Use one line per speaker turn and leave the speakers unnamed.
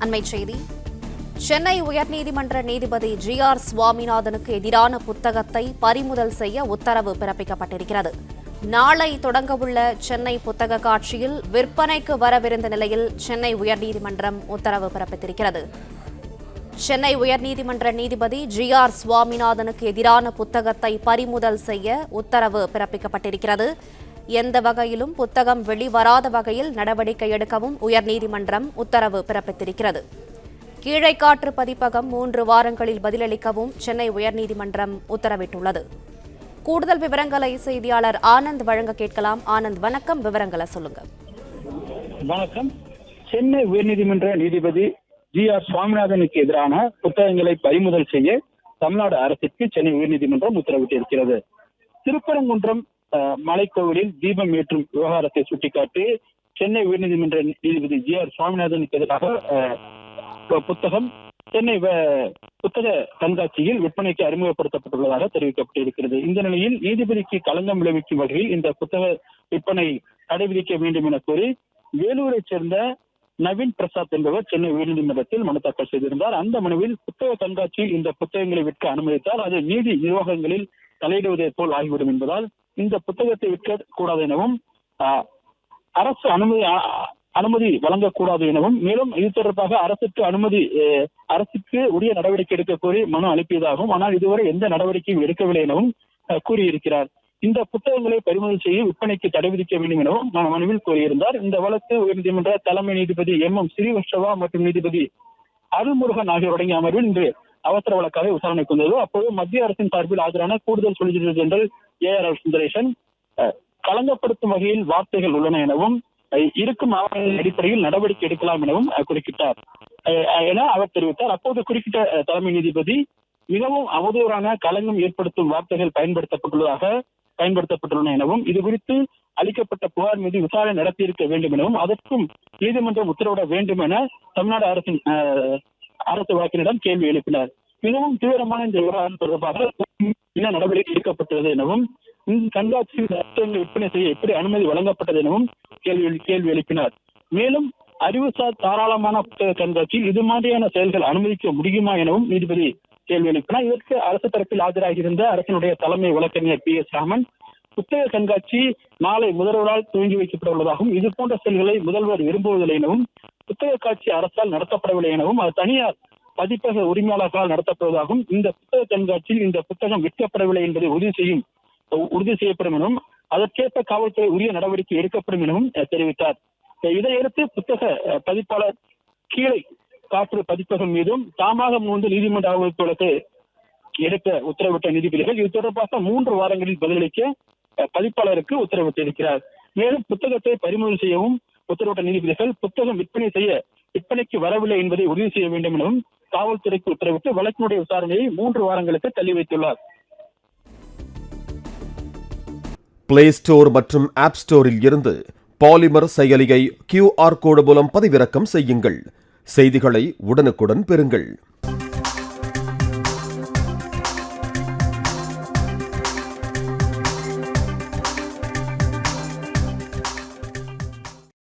அண்மைச் செய்தி. சென்னை உயர்நீதிமன்ற நீதிபதி ஜி.ஆர். சுவாமிநாதனுக்கு எதிரான புத்தகத்தை பறிமுதல் செய்ய உத்தரவு பிறப்பிக்கப்பட்டிருக்கிறது. நாளை தொடங்கவுள்ள சென்னை புத்தக காட்சியில் விற்பனைக்கு வரவிருந்த நிலையில் சென்னை உயர்நீதிமன்றம் உத்தரவு பிறப்பித்திருக்கிறது. சென்னை உயர்நீதிமன்ற நீதிபதி ஜி.ஆர். சுவாமிநாதனுக்கு எதிரான புத்தகத்தை பறிமுதல் செய்ய உத்தரவு பிறப்பிக்கப்பட்டிருக்கிறது. எந்த வகையிலும் புத்தகம் வெளிவராத வகையில் நடவடிக்கை எடுக்கவும் உயர்நீதிமன்றம் உத்தரவு பிறப்பித்திருக்கிறது. கீழைக்காற்று பதிப்பகம் 3 வாரங்களில் பதிலளிக்கவும் சென்னை உயர்நீதிமன்றம் உத்தரவிட்டுள்ளது. கூடுதல் விவரங்களை செய்தியாளர் ஆனந்த் வழங்க கேட்கலாம். ஆனந்த், வணக்கம். விவரங்களை சொல்லுங்க.
வணக்கம். சென்னை உயர்நீதிமன்ற நீதிபதி ஜி.ஆர். சுவாமிநாதனுக்கு எதிரான புத்தகங்களை பறிமுதல் செய்ய தமிழ்நாடு அரசுக்கு சென்னை உயர்நீதிமன்றம் உத்தரவிட்டிருக்கிறது. திருப்பரங்குன்றம் மலைக்கோவிலில் தீபம் ஏற்றும் விவகாரத்தை சுட்டிக்காட்டி சென்னை உயர்நீதிமன்ற நீதிபதி ஜி.ஆர். சுவாமிநாதனுக்கு எதிராக புத்தகம் சென்னை புத்தக கண்காட்சியில் விற்பனைக்கு அறிமுகப்படுத்தப்பட்டுள்ளதாக தெரிவிக்கப்பட்டிருக்கிறது. இந்த நிலையில் நீதிபதிக்கு களங்கம் விளைவிக்கும் வகையில் இந்த புத்தக விற்பனை தடை விதிக்க வேண்டும் என கோரி வேலூரை சேர்ந்த நவீன் பிரசாத் என்பவர் சென்னை உயர்நீதிமன்றத்தில் மனு தாக்கல் செய்திருந்தார். அந்த மனுவில் புத்தக கண்காட்சியில் இந்த புத்தகங்களை விற்க அனுமதித்தால் அது நீதி நிர்வாகங்களில் தலையிடுவதை போல் ஆகிவிடும் என்பதால் இந்த புத்தகத்தை விற்க கூடாது எனவும் அரசு அனுமதி வழங்கக்கூடாது எனவும் மேலும் இது தொடர்பாக அரசுக்கு உரிய நடவடிக்கை எடுக்க கோரி மனு அனுப்பியதாகவும் ஆனால் இதுவரை எந்த நடவடிக்கையும் எடுக்கவில்லை எனவும் கூறியிருக்கிறார். இந்த புத்தகங்களை பறிமுதல் செய்ய விற்பனைக்கு தடை விதிக்க வேண்டும் எனவும் மனுவில் கோரியிருந்தார். இந்த வழக்கு உயர்நீதிமன்ற தலைமை நீதிபதி எம் ஸ்ரீவத்சவா மற்றும் நீதிபதி அருள்முருகன் ஆகியோர் அடங்கிய அமர்வில் இன்று அவசர வழக்காக விசாரணைக்கு வந்தது. அப்போது மத்திய அரசின் சார்பில் ஆஜரான கூடுதல் சொலிசிட்டர் ஜெனரல் ஏ.ஆர். சுந்தரேசன் களங்கப்படுத்தும் வகையில் வார்த்தைகள் உள்ளன எனவும் இருக்கும் ஆவணங்களின் அடிப்படையில் நடவடிக்கை எடுக்கலாம் எனவும் குறிப்பிட்டார் என அவர் தெரிவித்தார். அப்போது குறிப்பிட்ட தலைமை நீதிபதி மிகவும் அவதூறான களங்கம் ஏற்படுத்தும் வார்த்தைகள் பயன்படுத்தப்பட்டுள்ளன எனவும் இது குறித்து அளிக்கப்பட்ட புகார் மீது விசாரணை நடத்தியிருக்க வேண்டும் எனவும் அதற்கும் நீதிமன்றம் உத்தரவிட வேண்டும் என தமிழ்நாடு அரசு வழக்கினரிடம் கேள்வி எழுப்பினார். மிகவும் தீவிரமான இந்த விவகாரம் தொடர்பாக என்ன நடவடிக்கை எடுக்கப்பட்டது எனவும் இந்த கண்காட்சியில் புத்தகங்களை விற்பனை செய்ய எப்படி அனுமதி வழங்கப்பட்டது எனவும் கேள்வி எழுப்பினார். மேலும் அறிவுசார் தாராளமான புத்தக கண்காட்சியில் இது மாதிரியான செயல்கள் அனுமதிக்க முடியுமா எனவும் நீதிபதி கேள்வி எழுப்பினார். இதற்கு அரசு தரப்பில் ஆஜராகியிருந்த அரசினுடைய தலைமை வழக்கறிஞர் பி.எஸ். ராமன் புத்தக கண்காட்சி நாளை முதல்வரால் துவங்கி வைக்கப்பட உள்ளதாகவும் இது போன்ற செயல்களை முதல்வர் விரும்புவதில்லை எனவும் புத்தக காட்சி அரசால் நடத்தப்படவில்லை எனவும் அது தனியார் பதிப்பக உரிமையாளர்களால் நடத்தப்படுவதாகவும் இந்த புத்தக கண்காட்சியில் இந்த புத்தகம் விற்கப்படவில்லை என்பதை உறுதி செய்யப்படும் எனவும் அதற்கேற்ப காவல்துறை உரிய நடவடிக்கை எடுக்கப்படும் எனவும் தெரிவித்தார். இதையடுத்து புத்தக பதிப்பாளர் கீழே காற்று பதிப்பகம் மீதும் தாமாக முன்வந்து நீதிமன்ற அவமதிப்பு வழக்கு எடுக்க உத்தரவிட்ட நீதிபதிகள் இது தொடர்பாக 3 வாரங்களில் பதிலளிக்க பதிப்பாளருக்கு உத்தரவிட்டிருக்கிறார். மேலும் புத்தகத்தை பறிமுதல் செய்யவும் உத்தரவிட்ட நீதிபதிகள் புத்தகம் விற்பனைக்கு வரவில்லை என்பதை உறுதி செய்ய வேண்டும் எனவும் காவல்துறைக்கு உத்தரவிட்டு வழக்கினுடைய விசாரணையை 3 வாரங்களுக்கு தள்ளி வைத்துள்ளார்.
பிளே ஸ்டோர் மற்றும் ஆப் ஸ்டோரில் இருந்து பாலிமர் செயலியை QR கோடு மூலம் பதிவிறக்கம் செய்யுங்கள். செய்திகளை உடனுக்குடன் பெறுங்கள்.